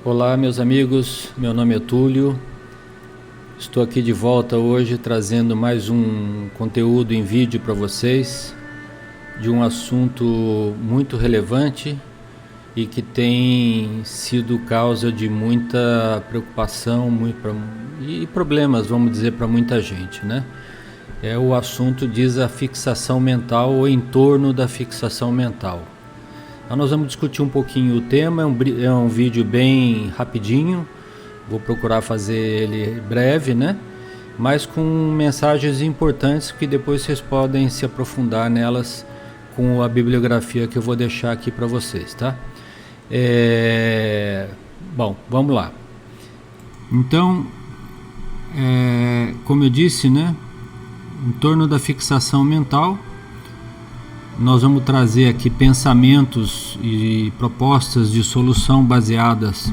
Olá, meus amigos, meu nome é Túlio, estou aqui de volta hoje trazendo mais um conteúdo em vídeo para vocês de um assunto muito relevante e que tem sido causa de muita preocupação e problemas, vamos dizer, para muita gente, né? O assunto diz a fixação mental ou em torno da fixação mental. Então nós vamos discutir um pouquinho o tema, é um vídeo bem rapidinho, vou procurar fazer ele breve, né? Mas com mensagens importantes que depois vocês podem se aprofundar nelas com a bibliografia que eu vou deixar aqui para vocês, tá? Bom, vamos lá. Então, como eu disse, né? Em torno da fixação mental, nós vamos trazer aqui pensamentos e propostas de solução baseadas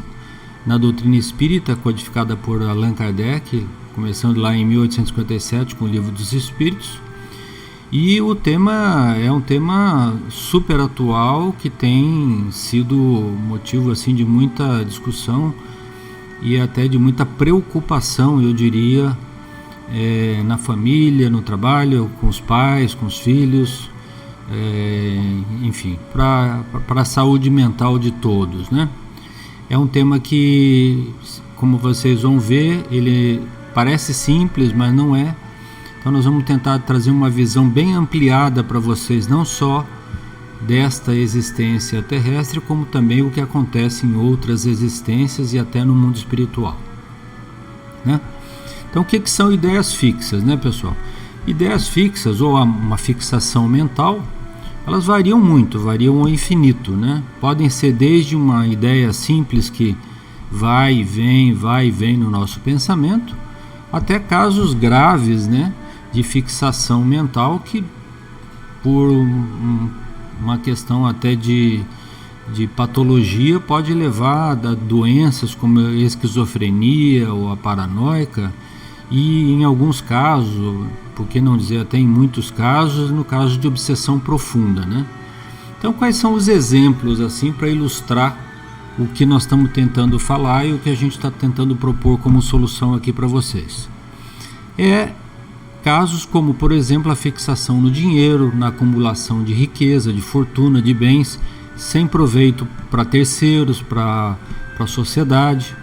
na doutrina espírita, codificada por Allan Kardec, começando lá em 1857 com o Livro dos Espíritos. E o tema é um tema super atual que tem sido motivo assim, de muita discussão e até de muita preocupação, eu diria, na família, no trabalho, com os pais, com os filhos, enfim, para a saúde mental de todos, né? É um tema que, como vocês vão ver, ele parece simples, mas não é. Então nós vamos tentar trazer uma visão bem ampliada para vocês, não só desta existência terrestre, como também o que acontece em outras existências e até no mundo espiritual, né? Então o que são ideias fixas, né, pessoal? Ideias fixas ou uma fixação mental, elas variam muito, variam ao infinito, né? Podem ser desde uma ideia simples que vai e vem no nosso pensamento, até casos graves, né, de fixação mental que, por uma questão até de patologia, pode levar a doenças como a esquizofrenia ou a paranoica, e em alguns casos, por que não dizer até em muitos casos, no caso de obsessão profunda, né? Então, quais são os exemplos assim para ilustrar o que nós estamos tentando falar e o que a gente está tentando propor como solução aqui para vocês? Casos como, por exemplo, a fixação no dinheiro, na acumulação de riqueza, de fortuna, de bens, sem proveito para terceiros, para a sociedade,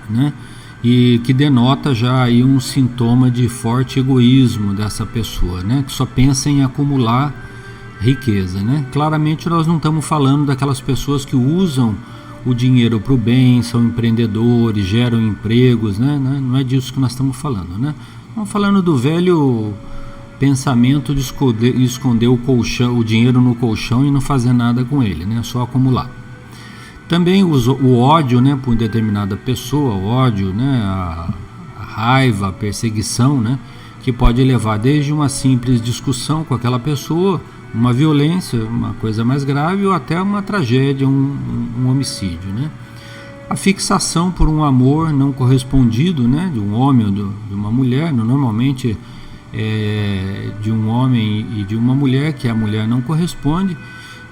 né? E que denota já aí um sintoma de forte egoísmo dessa pessoa, né? Que só pensa em acumular riqueza, né? Claramente nós não estamos falando daquelas pessoas que usam o dinheiro para o bem, são empreendedores, geram empregos, né? Não é disso que nós estamos falando, né? Estamos falando do velho pensamento de esconder o dinheiro no colchão e não fazer nada com ele, né? Só acumular. Também o ódio, né, por determinada pessoa, o ódio, né, a raiva, a perseguição, né, que pode levar desde uma simples discussão com aquela pessoa, uma violência, uma coisa mais grave, ou até uma tragédia, um homicídio, né. A fixação por um amor não correspondido, né, de um homem ou de uma mulher, normalmente de um homem e de uma mulher, que a mulher não corresponde,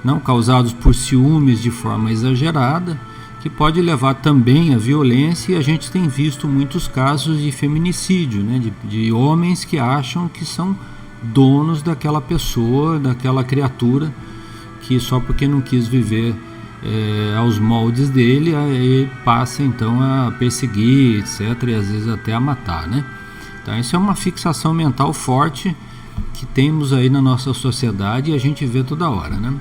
não causados por ciúmes de forma exagerada, que pode levar também à violência, e a gente tem visto muitos casos de feminicídio, né, de homens que acham que são donos daquela pessoa, daquela criatura, que só porque não quis viver aos moldes dele, aí passa então a perseguir, etc., e às vezes até a matar, né? Então isso é uma fixação mental forte que temos aí na nossa sociedade e a gente vê toda hora, né?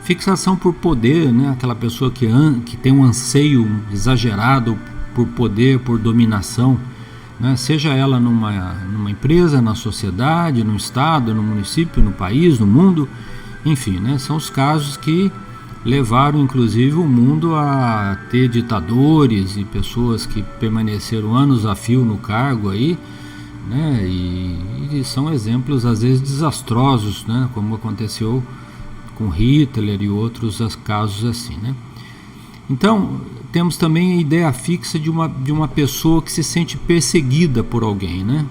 Fixação por poder, né? Aquela pessoa que tem um anseio exagerado por poder, por dominação, né? Seja ela numa empresa, na sociedade, no estado, no município, no país, no mundo, enfim, né? São os casos que levaram inclusive o mundo a ter ditadores e pessoas que permaneceram anos a fio no cargo aí, né? E são exemplos às vezes desastrosos, né? Como aconteceu com Hitler e outros casos assim, né? Então, temos também a ideia fixa de uma pessoa que se sente perseguida por alguém, né?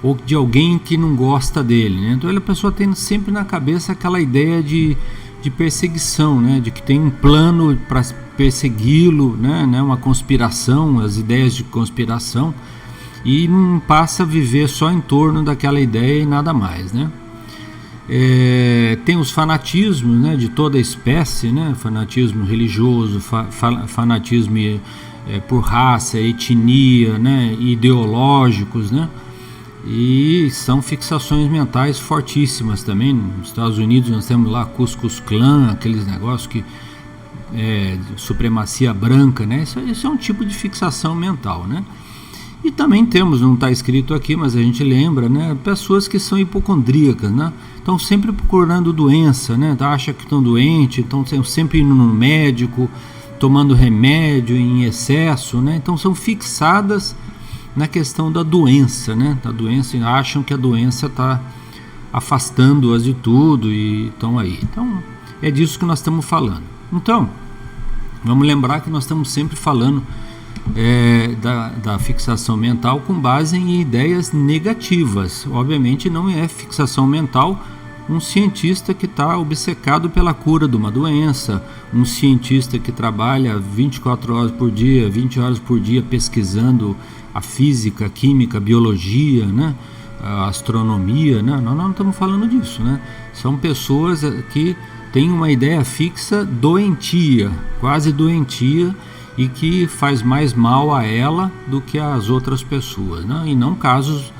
Ou de alguém que não gosta dele, né? Então a pessoa tem sempre na cabeça aquela ideia de de perseguição, né? De que tem um plano para persegui-lo, né? Uma conspiração, as ideias de conspiração, e não passa a viver só em torno daquela ideia e nada mais, né? Tem os fanatismos, né, de toda espécie, né? Fanatismo religioso, fanatismo por raça, etnia, né? Ideológicos, né? E são fixações mentais fortíssimas também. Nos Estados Unidos nós temos lá Ku Klux Klan, aqueles negócios que supremacia branca, né? Isso é um tipo de fixação mental, né? E também temos, não está escrito aqui, mas a gente lembra, né? Pessoas que são hipocondríacas, né? Estão sempre procurando doença, né? Acha que estão doentes, estão sempre indo no médico, tomando remédio em excesso, né? Então são fixadas na questão da doença, né? Da doença, acham que a doença está afastando-as de tudo e estão aí. Então é disso que nós estamos falando. Então vamos lembrar que nós estamos sempre falando da fixação mental com base em ideias negativas. Obviamente não é fixação mental um cientista que está obcecado pela cura de uma doença, um cientista que trabalha 24 horas por dia, 20 horas por dia pesquisando a física, a química, a biologia, né? A astronomia, né? Nós não estamos falando disso, né? São pessoas que têm uma ideia fixa doentia, quase doentia, e que faz mais mal a ela do que às outras pessoas, né? E não casos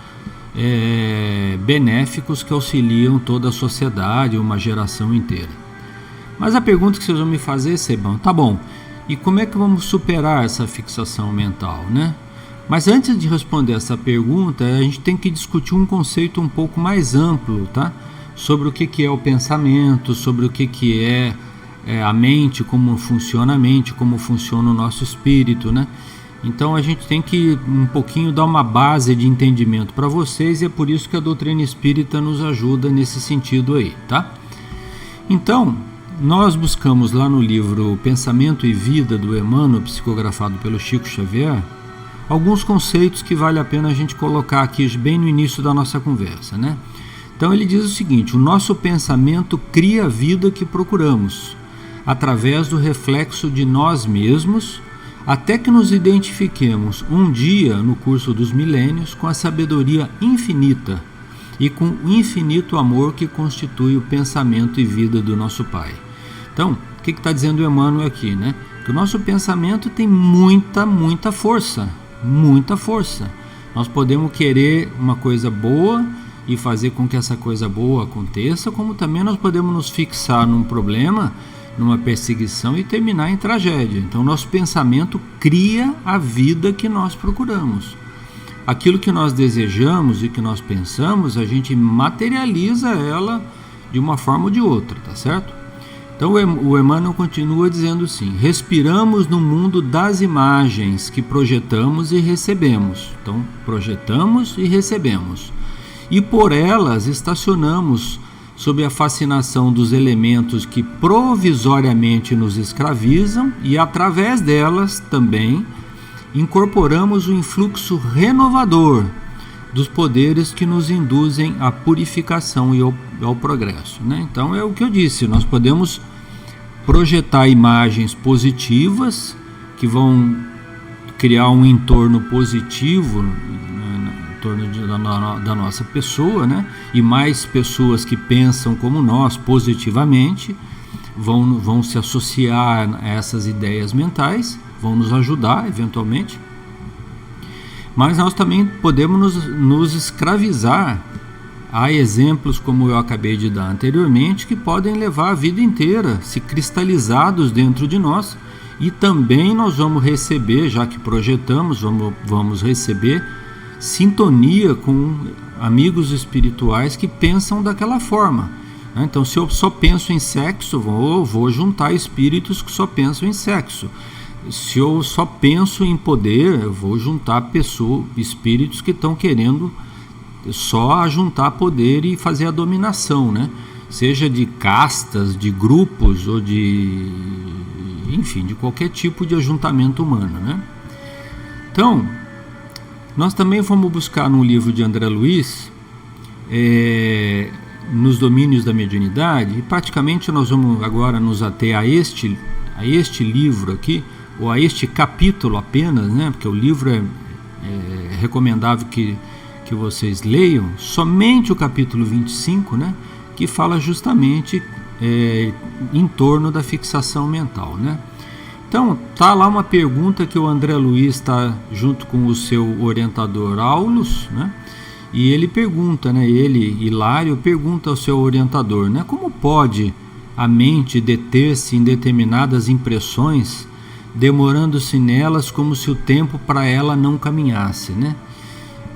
benéficos que auxiliam toda a sociedade, uma geração inteira. Mas a pergunta que vocês vão me fazer é, Sebão, tá bom, e como é que vamos superar essa fixação mental, né? Mas antes de responder essa pergunta, a gente tem que discutir um conceito um pouco mais amplo, tá? Sobre o que é o pensamento, sobre o que é a mente, como funciona a mente, como funciona o nosso espírito, né? Então a gente tem que um pouquinho dar uma base de entendimento para vocês, e é por isso que a doutrina espírita nos ajuda nesse sentido aí, tá? Então, nós buscamos lá no livro Pensamento e Vida do Emmanuel, psicografado pelo Chico Xavier, alguns conceitos que vale a pena a gente colocar aqui bem no início da nossa conversa, né? Então ele diz o seguinte: o nosso pensamento cria a vida que procuramos, através do reflexo de nós mesmos, até que nos identifiquemos um dia no curso dos milênios com a sabedoria infinita e com o infinito amor que constitui o pensamento e vida do nosso Pai. Então, o que está dizendo o Emmanuel aqui, né? Que o nosso pensamento tem muita força, muita força. Nós podemos querer uma coisa boa e fazer com que essa coisa boa aconteça, como também nós podemos nos fixar num problema, numa perseguição e terminar em tragédia. Então nosso pensamento cria a vida que nós procuramos. Aquilo que nós desejamos e que nós pensamos, a gente materializa ela de uma forma ou de outra, tá certo? Então o Emmanuel continua dizendo assim: respiramos no mundo das imagens que projetamos e recebemos. Então projetamos e recebemos, e por elas estacionamos sob a fascinação dos elementos que provisoriamente nos escravizam, e através delas também incorporamos o influxo renovador dos poderes que nos induzem à purificação e ao progresso, né? Então é o que eu disse, nós podemos projetar imagens positivas que vão criar um entorno positivo da nossa pessoa, né? E mais pessoas que pensam como nós positivamente vão se associar a essas ideias mentais, vão nos ajudar eventualmente. Mas nós também podemos nos escravizar. Há exemplos, como eu acabei de dar anteriormente, que podem levar a vida inteira, se cristalizados dentro de nós, e também nós vamos receber, já que projetamos, vamos receber sintonia com amigos espirituais que pensam daquela forma. Então, se eu só penso em sexo, vou juntar espíritos que só pensam em sexo. Se eu só penso em poder, eu vou juntar espíritos que estão querendo só juntar poder e fazer a dominação, né? Seja de castas, de grupos ou enfim, de qualquer tipo de ajuntamento humano, né? Então, nós também vamos buscar no livro de André Luiz nos domínios da mediunidade, e praticamente nós vamos agora nos ater a este livro aqui, ou a este capítulo apenas, né? Porque o livro é recomendável que vocês leiam somente o capítulo 25, né? Que fala justamente em torno da fixação mental, né? Então, tá lá uma pergunta que o André Luiz está junto com o seu orientador Aulus, né? E ele pergunta, né? Ele, Hilário, pergunta ao seu orientador, né? Como pode a mente deter-se em determinadas impressões, demorando-se nelas como se o tempo para ela não caminhasse, né?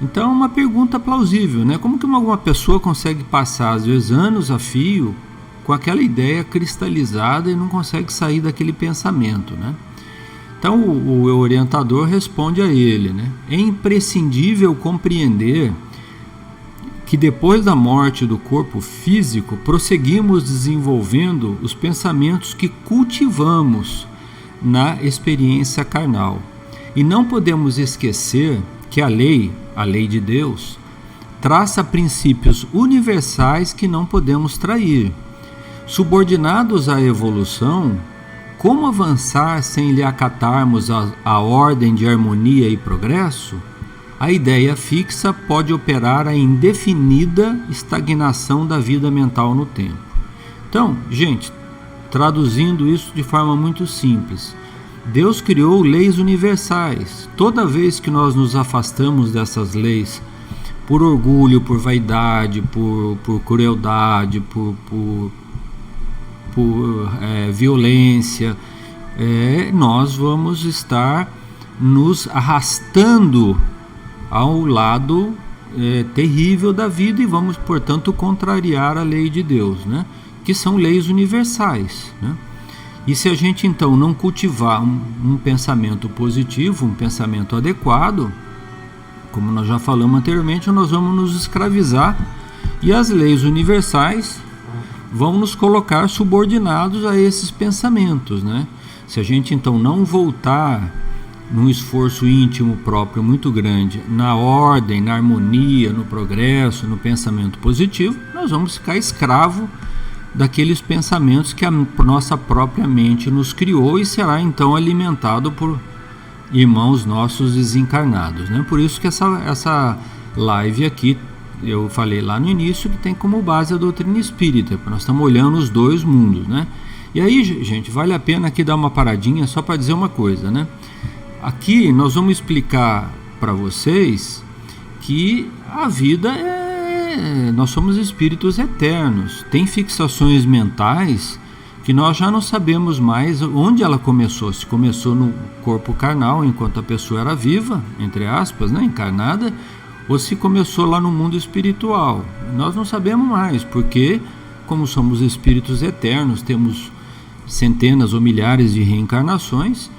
Então, é uma pergunta plausível, né? Como que alguma pessoa consegue passar, às vezes, anos a fio com aquela ideia cristalizada e não consegue sair daquele pensamento, né? Então o orientador responde a ele, né? É imprescindível compreender que depois da morte do corpo físico prosseguimos desenvolvendo os pensamentos que cultivamos na experiência carnal, e não podemos esquecer que a lei de Deus, traça princípios universais que não podemos trair. Subordinados à evolução, como avançar sem lhe acatarmos a ordem de harmonia e progresso? A ideia fixa pode operar a indefinida estagnação da vida mental no tempo. Então, gente, traduzindo isso de forma muito simples, Deus criou leis universais. Toda vez que nós nos afastamos dessas leis por orgulho, por vaidade, por crueldade, por violência, nós vamos estar nos arrastando ao lado terrível da vida e vamos, portanto, contrariar a lei de Deus, né? Que são leis universais, né? E se a gente então não cultivar um pensamento positivo, um pensamento adequado, como nós já falamos anteriormente, nós vamos nos escravizar e as leis universais vão nos colocar subordinados a esses pensamentos, né? Se a gente então não voltar num esforço íntimo próprio muito grande, na ordem, na harmonia, no progresso, no pensamento positivo, nós vamos ficar escravo daqueles pensamentos que a nossa própria mente nos criou e será então alimentado por irmãos nossos desencarnados, né? Por isso que essa live aqui, eu falei lá no início, que tem como base a doutrina espírita, porque nós estamos olhando os dois mundos, né? E aí, gente, vale a pena aqui dar uma paradinha só para dizer uma coisa, né? Aqui nós vamos explicar para vocês que a vida nós somos espíritos eternos. Tem fixações mentais que nós já não sabemos mais onde ela começou. Se começou no corpo carnal, enquanto a pessoa era viva, entre aspas, né, encarnada, ou se começou lá no mundo espiritual. Nós não sabemos mais, porque como somos espíritos eternos, temos centenas ou milhares de reencarnações,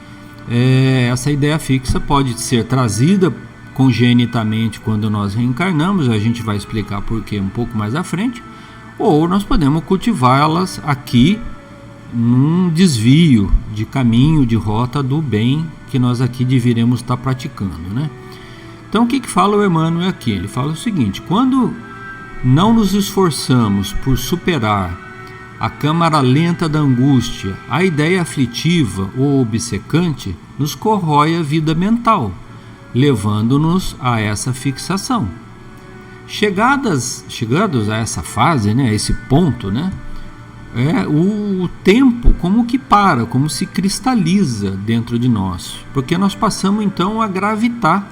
essa ideia fixa pode ser trazida congenitamente quando nós reencarnamos, a gente vai explicar por que um pouco mais à frente, ou nós podemos cultivá-las aqui num desvio de caminho, de rota do bem que nós aqui deveremos estar praticando, né? Então o que fala o Emmanuel aqui? Ele fala o seguinte: quando não nos esforçamos por superar a câmara lenta da angústia, a ideia aflitiva ou obcecante nos corrói a vida mental, levando-nos a essa fixação. Chegados a essa fase, né, a esse ponto, né, o tempo como que para, como se cristaliza dentro de nós, porque nós passamos então a gravitar,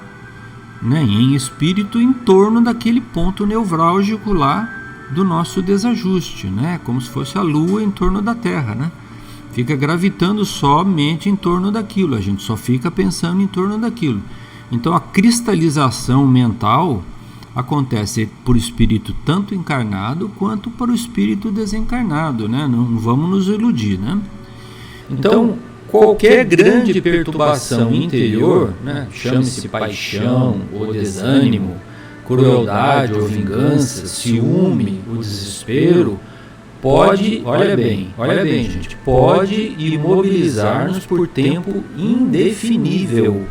né, em espírito em torno daquele ponto nevrálgico lá do nosso desajuste, né, como se fosse a Lua em torno da Terra, né, fica gravitando somente em torno daquilo, a gente só fica pensando em torno daquilo. Então a cristalização mental acontece por espírito tanto encarnado quanto para o espírito desencarnado, né? Não vamos nos iludir, né? Então qualquer grande perturbação interior, né, chame-se paixão ou desânimo, crueldade ou vingança, ciúme ou desespero, pode, olha bem gente, pode imobilizar-nos por tempo indefinível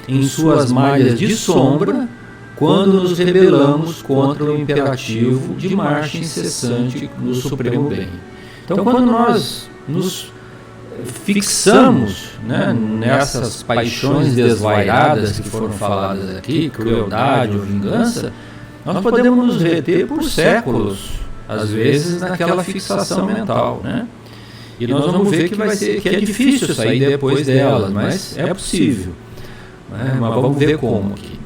em suas malhas de sombra, quando nos rebelamos contra o imperativo de marcha incessante no supremo bem. Então, quando nós nos fixamos, né, nessas paixões desvairadas que foram faladas aqui, crueldade ou vingança, nós podemos nos reter por séculos, às vezes naquela fixação mental, né? E nós vamos ver que é difícil sair depois delas, mas é possível, né? Mas vamos ver como aqui.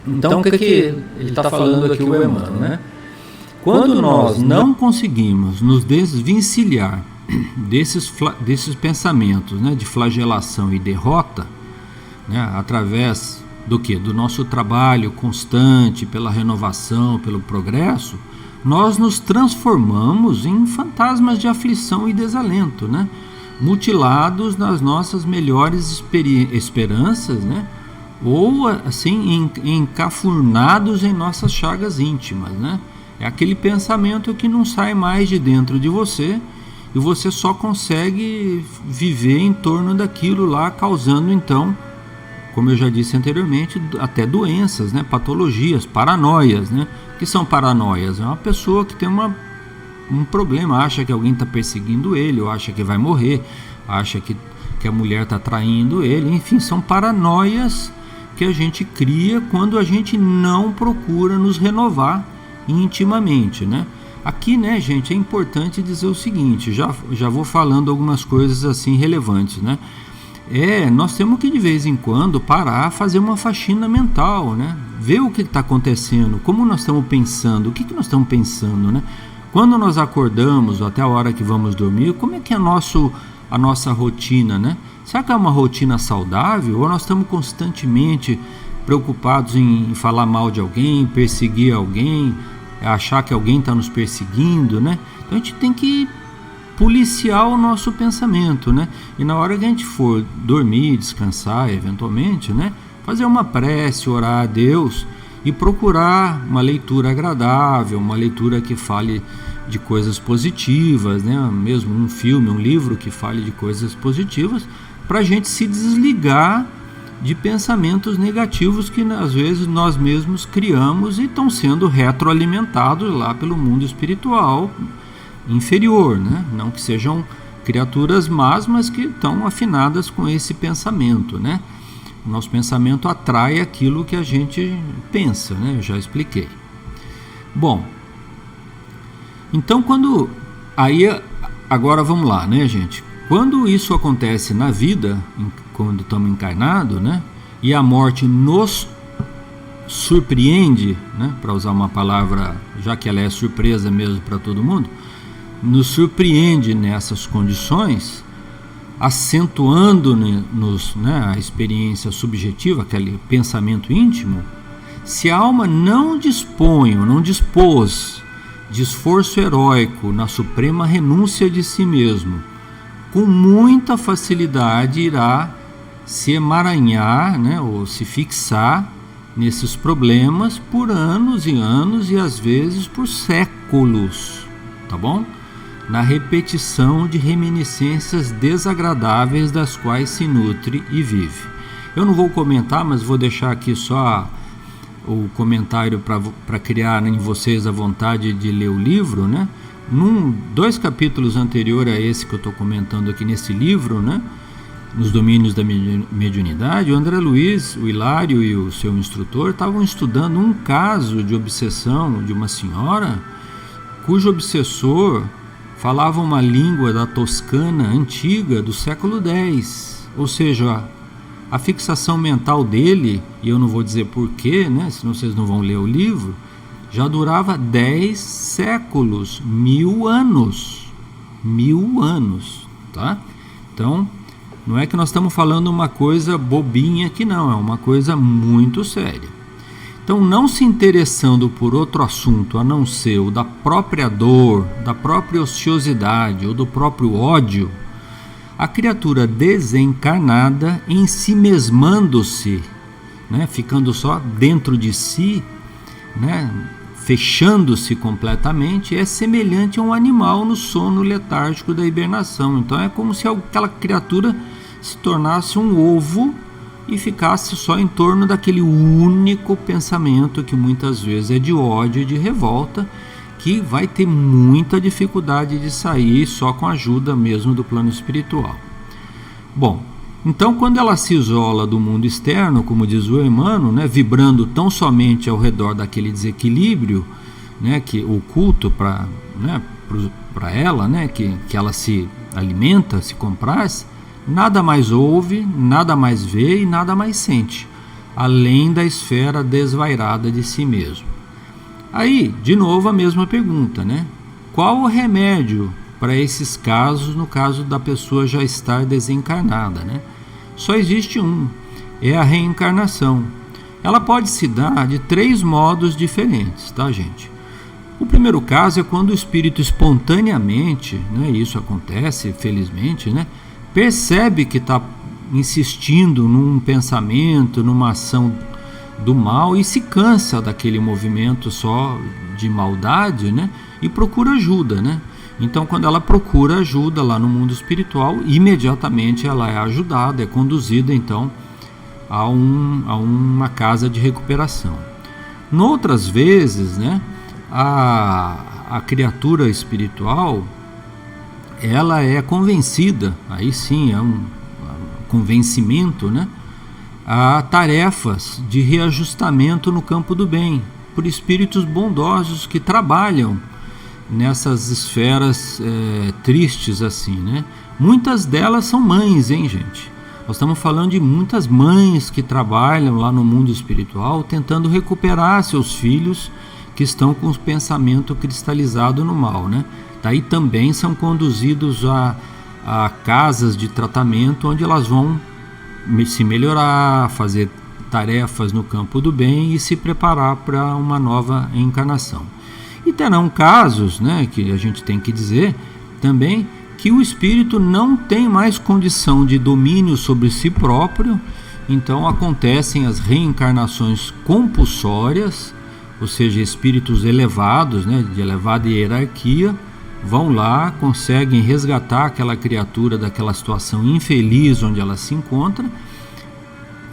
Então, o que ele está falando aqui, o Emmanuel, né? Quando nós não conseguimos nos desvencilhar desses pensamentos, né, de flagelação e derrota, né, através do quê? Do nosso trabalho constante pela renovação, pelo progresso, nós nos transformamos em fantasmas de aflição e desalento, né, mutilados nas nossas melhores esperanças, né, ou assim encafurnados em nossas chagas íntimas, né? É aquele pensamento que não sai mais de dentro de você e você só consegue viver em torno daquilo lá, causando então, como eu já disse anteriormente, até doenças, né? Patologias, paranoias, né? O que são paranoias? É uma pessoa que tem um problema, acha que alguém está perseguindo ele, ou acha que vai morrer, acha que a mulher está traindo ele, enfim, são paranoias que a gente cria quando a gente não procura nos renovar intimamente, né? Aqui, né, gente, é importante dizer o seguinte, já vou falando algumas coisas assim relevantes, né? Nós temos que de vez em quando parar, fazer uma faxina mental, né? Ver o que está acontecendo, como nós estamos pensando, o que nós estamos pensando, né? Quando nós acordamos, até a hora que vamos dormir, como é que é a nossa rotina, né? Será que é uma rotina saudável ou nós estamos constantemente preocupados em falar mal de alguém, perseguir alguém, achar que alguém está nos perseguindo, né? Então a gente tem que policiar o nosso pensamento, né? E na hora que a gente for dormir, descansar, eventualmente, né? Fazer uma prece, orar a Deus e procurar uma leitura agradável, uma leitura que fale de coisas positivas, né? Mesmo um filme, um livro que fale de coisas positivas, para a gente se desligar de pensamentos negativos que às vezes nós mesmos criamos e estão sendo retroalimentados lá pelo mundo espiritual inferior, né? Não que sejam criaturas más, mas que estão afinadas com esse pensamento, né? O nosso pensamento atrai aquilo que a gente pensa, né? Eu já expliquei. Bom, então agora vamos lá, né, gente? Quando isso acontece na vida, quando estamos encarnados, né, e a morte nos surpreende, né, para usar uma palavra, já que ela é surpresa mesmo para todo mundo, nos surpreende nessas condições, acentuando-nos, né, a experiência subjetiva, aquele pensamento íntimo. Se a alma não dispôs de esforço heróico na suprema renúncia de si mesmo, com muita facilidade irá se emaranhar, né, ou se fixar nesses problemas por anos e anos e às vezes por séculos, tá bom? Na repetição de reminiscências desagradáveis das quais se nutre e vive. Eu não vou comentar, mas vou deixar aqui só o comentário para criar em vocês a vontade de ler o livro, né? 2 capítulos anteriores a esse que eu estou comentando aqui nesse livro, né, nos domínios da mediunidade, o André Luiz, o Hilário e o seu instrutor estavam estudando um caso de obsessão de uma senhora cujo obsessor falava uma língua da Toscana antiga do século X, ou seja, a fixação mental dele, e eu não vou dizer porquê, né, senão vocês não vão ler o livro, já durava 10 séculos, 1000 anos, tá? Então, não é que nós estamos falando uma coisa bobinha aqui não, é uma coisa muito séria. Então, não se interessando por outro assunto a não ser o da própria dor, da própria ociosidade ou do próprio ódio, a criatura desencarnada, em si mesmando-se, né, ficando só dentro de si, né, fechando-se completamente, é semelhante a um animal no sono letárgico da hibernação. Então é como se aquela criatura se tornasse um ovo e ficasse só em torno daquele único pensamento que muitas vezes é de ódio e de revolta, que vai ter muita dificuldade de sair só com a ajuda mesmo do plano espiritual. Bom, então quando ela se isola do mundo externo, como diz o Emmanuel, né, vibrando tão somente ao redor daquele desequilíbrio, né, que oculto para, né, para ela, né, que ela se alimenta, se compraz, nada mais ouve, nada mais vê e nada mais sente, além da esfera desvairada de si mesmo. Aí, de novo, a mesma pergunta, né? Qual o remédio para esses casos, no caso da pessoa já estar desencarnada, né? Só existe um, é a reencarnação. Ela pode se dar de 3 modos diferentes, tá, gente? O primeiro caso é quando o espírito espontaneamente, né, isso acontece, felizmente, né, percebe que está insistindo num pensamento, numa ação do mal e se cansa daquele movimento só de maldade, né, e procura ajuda, né? Então, quando ela procura ajuda lá no mundo espiritual, imediatamente ela é ajudada, é conduzida então a uma casa de recuperação. Noutras vezes, né, a criatura espiritual, ela é convencida, aí sim é um convencimento, né, a tarefas de reajustamento no campo do bem, por espíritos bondosos que trabalham nessas esferas tristes assim, né? Muitas delas são mães, hein, gente? Nós estamos falando de muitas mães que trabalham lá no mundo espiritual tentando recuperar seus filhos que estão com o pensamento cristalizado no mal, né? Daí também são conduzidos a casas de tratamento onde elas vão se melhorar, fazer tarefas no campo do bem e se preparar para uma nova encarnação. E terão casos, né, que a gente tem que dizer também, que o espírito não tem mais condição de domínio sobre si próprio, então acontecem as reencarnações compulsórias, ou seja, espíritos elevados, né, de elevada hierarquia, vão lá, conseguem resgatar aquela criatura daquela situação infeliz onde ela se encontra,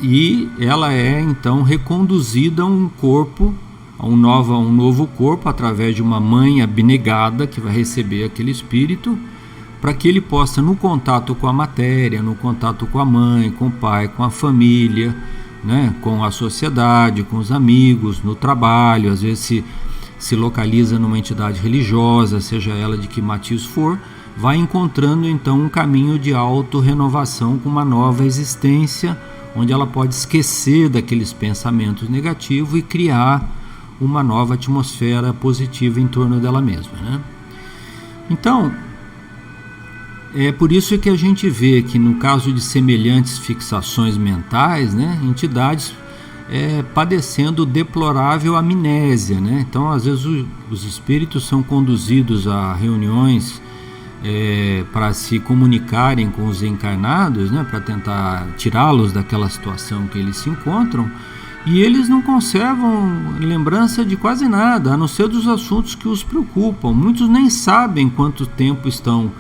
e ela é então reconduzida a um corpo, a um novo corpo, através de uma mãe abnegada que vai receber aquele espírito, para que ele possa, no contato com a matéria, no contato com a mãe, com o pai, com a família, né, com a sociedade, com os amigos, no trabalho, às vezes se localiza numa entidade religiosa, seja ela de que matiz for, vai encontrando então um caminho de auto-renovação com uma nova existência, onde ela pode esquecer daqueles pensamentos negativos e criar uma nova atmosfera positiva em torno dela mesma, né? Então, é por isso que a gente vê que no caso de semelhantes fixações mentais, né, entidades padecendo deplorável amnésia, né? Então, às vezes os espíritos são conduzidos a reuniões para se comunicarem com os encarnados, né, para tentar tirá-los daquela situação que eles se encontram, e eles não conservam lembrança de quase nada, a não ser dos assuntos que os preocupam. Muitos nem sabem quanto tempo estão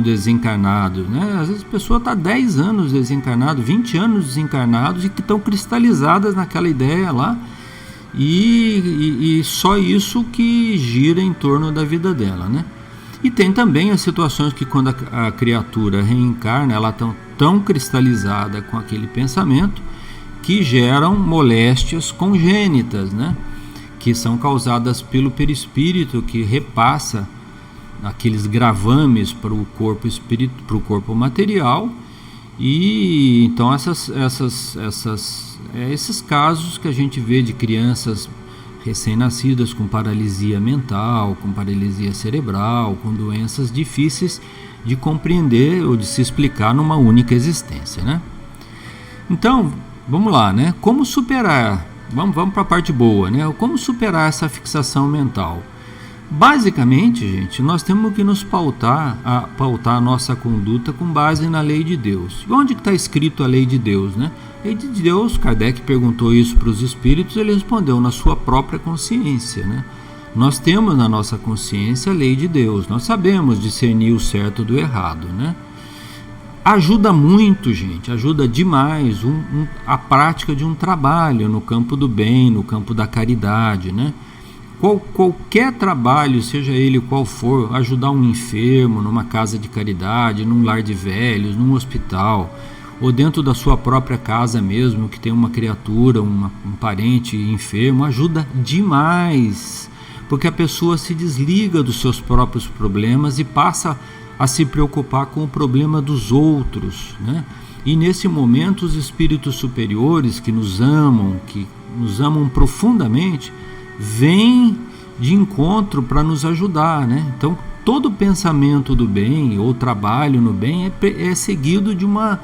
desencarnados, né? Às vezes a pessoa está 10 anos desencarnado, 20 anos desencarnados e que estão cristalizadas naquela ideia lá, e só isso que gira em torno da vida dela, né? E tem também as situações que quando a criatura reencarna, ela está tão cristalizada com aquele pensamento que geram moléstias congênitas, né? Que são causadas pelo perispírito, que repassa aqueles gravames para o corpo espírito, para o corpo material, e então esses casos que a gente vê de crianças recém-nascidas com paralisia mental, com paralisia cerebral, com doenças difíceis de compreender ou de se explicar numa única existência, né? Então, vamos lá, né? Como superar? Vamos para a parte boa, né? Como superar essa fixação mental? Basicamente, gente, nós temos que nos pautar a nossa conduta com base na lei de Deus. E onde está escrito a lei de Deus, né? A lei de Deus, Kardec perguntou isso para os espíritos, ele respondeu na sua própria consciência, né? Nós temos na nossa consciência a lei de Deus, nós sabemos discernir o certo do errado, né? ajuda muito, gente, ajuda demais a prática de um trabalho no campo do bem, no campo da caridade, né? Qualquer trabalho, seja ele qual for, ajudar um enfermo numa casa de caridade, num lar de velhos, num hospital, ou dentro da sua própria casa mesmo, que tem uma criatura, um parente enfermo, ajuda demais, porque a pessoa se desliga dos seus próprios problemas e passa a se preocupar com o problema dos outros, né? E nesse momento os espíritos superiores que nos amam profundamente, vêm de encontro para nos ajudar, né? Então todo pensamento do bem ou trabalho no bem é seguido de uma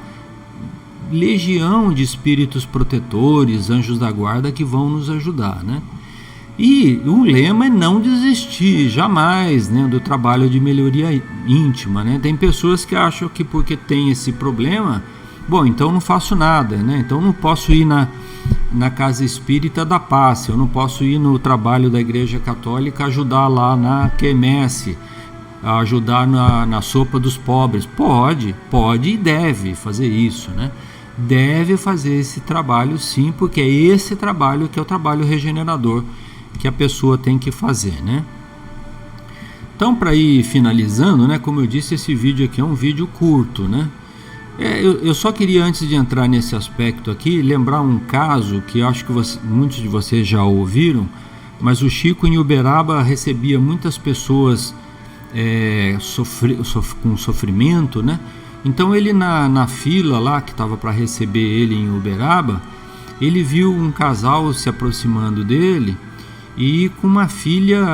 legião de espíritos protetores, anjos da guarda que vão nos ajudar, né? E o lema é não desistir jamais, né, do trabalho de melhoria íntima, né? Tem pessoas que acham que porque tem esse problema, bom, então não faço nada, né? Então não posso ir na casa espírita da paz, eu não posso ir no trabalho da Igreja Católica ajudar lá na quermesse, ajudar na sopa dos pobres. Pode e deve fazer isso, né? Deve fazer esse trabalho sim, porque é esse trabalho que é o trabalho regenerador que a pessoa tem que fazer, né? Então, para ir finalizando, né, como eu disse, esse vídeo aqui é um vídeo curto, né? Eu só queria, antes de entrar nesse aspecto aqui, lembrar um caso que eu acho que muitos de vocês já ouviram, mas o Chico em Uberaba recebia muitas pessoas com sofrimento, né? Então ele na fila lá que estava para receber ele em Uberaba, ele viu um casal se aproximando dele e com uma filha,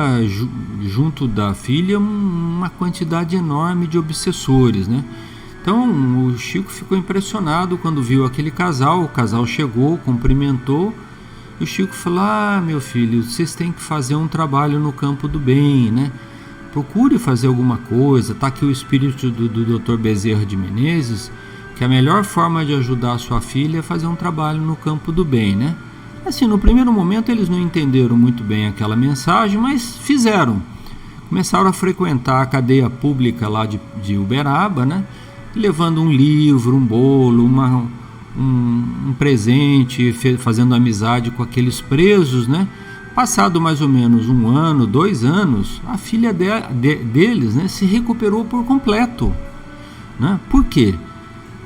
junto da filha, uma quantidade enorme de obsessores, né? Então o Chico ficou impressionado quando viu aquele casal. O casal chegou, cumprimentou, e o Chico falou: meu filho, vocês têm que fazer um trabalho no campo do bem, né? Procure fazer alguma coisa. Está aqui o espírito do Dr. Bezerra de Menezes, que a melhor forma de ajudar a sua filha é fazer um trabalho no campo do bem, né? Assim, no primeiro momento eles não entenderam muito bem aquela mensagem, mas fizeram. Começaram a frequentar a cadeia pública lá de Uberaba, né? Levando um livro, um bolo, um presente, fazendo amizade com aqueles presos, né? Passado mais ou menos 1 ano, 2 anos, a filha deles, né, se recuperou por completo, né? Por quê?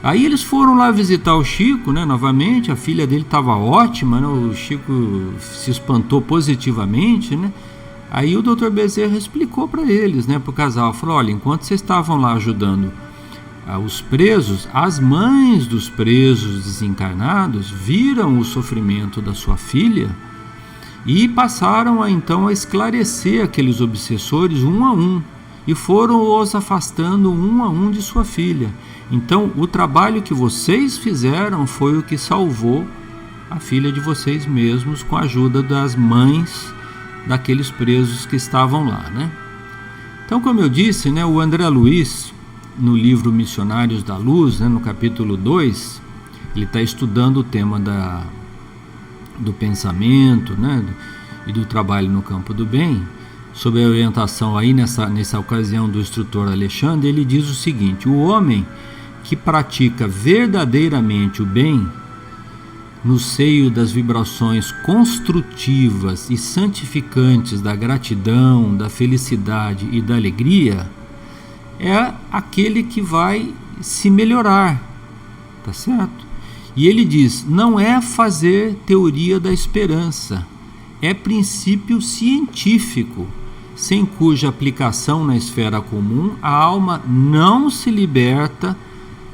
Aí eles foram lá visitar o Chico, né, novamente. A filha dele estava ótima, né? O Chico se espantou positivamente, né? Aí o Dr. Bezerra explicou para eles, né, para o casal, falou: olha, enquanto vocês estavam lá ajudando os presos, as mães dos presos desencarnados viram o sofrimento da sua filha e passaram então a esclarecer aqueles obsessores um a um, e foram os afastando um a um de sua filha. Então o trabalho que vocês fizeram foi o que salvou a filha de vocês mesmos, com a ajuda das mães daqueles presos que estavam lá, né? Então, como eu disse, né, o André Luiz, no livro Missionários da Luz, né, no capítulo 2, ele está estudando o tema do pensamento, né, e do trabalho no campo do bem, sob a orientação aí nessa ocasião do instrutor Alexandre. Ele diz o seguinte: o homem que pratica verdadeiramente o bem, no seio das vibrações construtivas e santificantes da gratidão, da felicidade e da alegria, é aquele que vai se melhorar, tá certo? E ele diz: não é fazer teoria da esperança, é princípio científico, sem cuja aplicação na esfera comum a alma não se liberta,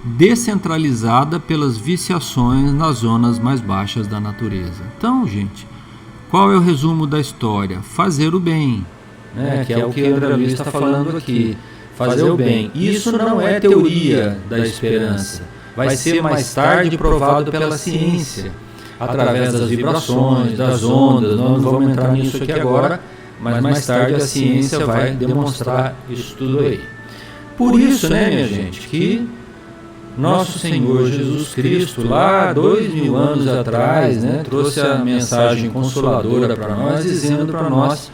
descentralizada pelas viciações nas zonas mais baixas da natureza. Então, gente, qual é o resumo da história? Fazer o bem, que é o que o André Luiz está falando aqui. Fazer o bem. Isso não é teoria da esperança. Vai ser mais tarde provado pela ciência, através das vibrações, das ondas. Nós não vamos entrar nisso aqui agora, mas mais tarde a ciência vai demonstrar isso tudo aí. Por isso, né, minha gente, que nosso Senhor Jesus Cristo, lá 2000 anos atrás, né, trouxe a mensagem consoladora para nós, dizendo para nós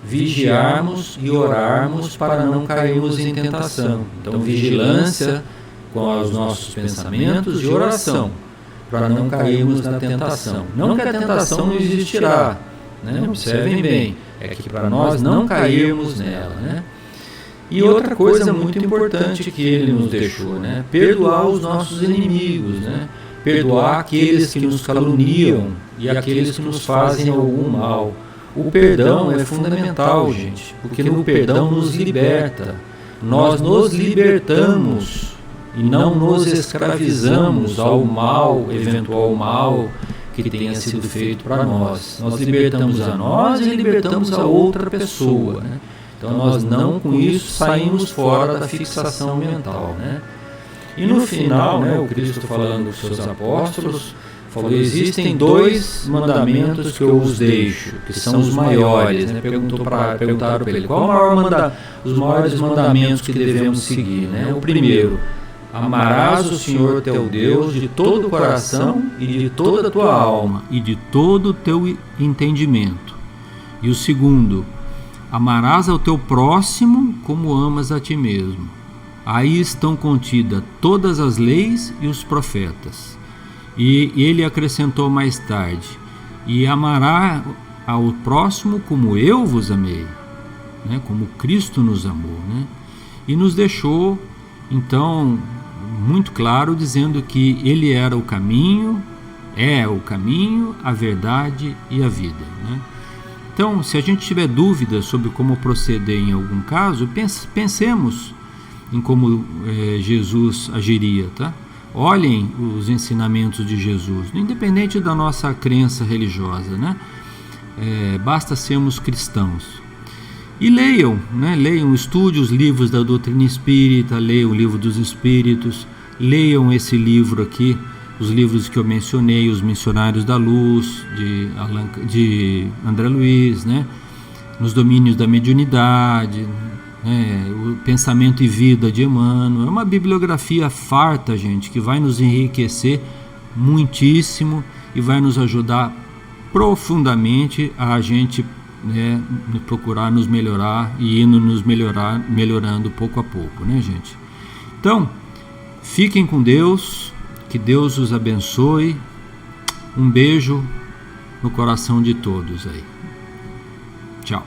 vigiarmos e orarmos para não cairmos em tentação. Então, vigilância com os nossos pensamentos e oração, para não cairmos na tentação. Não que a tentação não existirá, né? Observem bem, é que para nós não cairmos nela, né? E outra coisa muito importante que ele nos deixou, né? Perdoar os nossos inimigos, né? Perdoar aqueles que nos caluniam e aqueles que nos fazem algum mal. O perdão é fundamental, gente, porque no perdão nos liberta. Nós nos libertamos e não nos escravizamos ao mal, eventual mal que tenha sido feito para nós. Nós libertamos a nós e libertamos a outra pessoa, né? Então nós não com isso saímos fora da fixação mental, né? E no final, né, o Cristo falando com os seus apóstolos, falou: existem 2 mandamentos que eu vos deixo, que são os maiores, né? Perguntaram para ele, qual os maiores mandamentos que devemos seguir, né? O primeiro, amarás o Senhor teu Deus de todo o coração e de toda a tua alma e de todo o teu entendimento. E o segundo, amarás ao teu próximo como amas a ti mesmo. Aí estão contidas todas as leis e os profetas. E ele acrescentou mais tarde, e amará ao próximo como eu vos amei, né? Como Cristo nos amou, né? E nos deixou, então, muito claro, dizendo que ele era o caminho, a verdade e a vida, né? Então, se a gente tiver dúvidas sobre como proceder em algum caso, pensemos em como Jesus agiria, tá? Olhem os ensinamentos de Jesus, independente da nossa crença religiosa, né? Basta sermos cristãos. E leiam, né? Leiam, estudem os livros da doutrina espírita, leiam o livro dos Espíritos, leiam esse livro aqui, os livros que eu mencionei, Os Missionários da Luz, de André Luiz, né? Nos Domínios da Mediunidade, o Pensamento e Vida de Emmanuel. É uma bibliografia farta, gente, que vai nos enriquecer muitíssimo e vai nos ajudar profundamente a gente, né, procurar nos melhorar e indo nos melhorando pouco a pouco, né, gente? Então, fiquem com Deus, que Deus os abençoe. Um beijo no coração de todos aí. Tchau.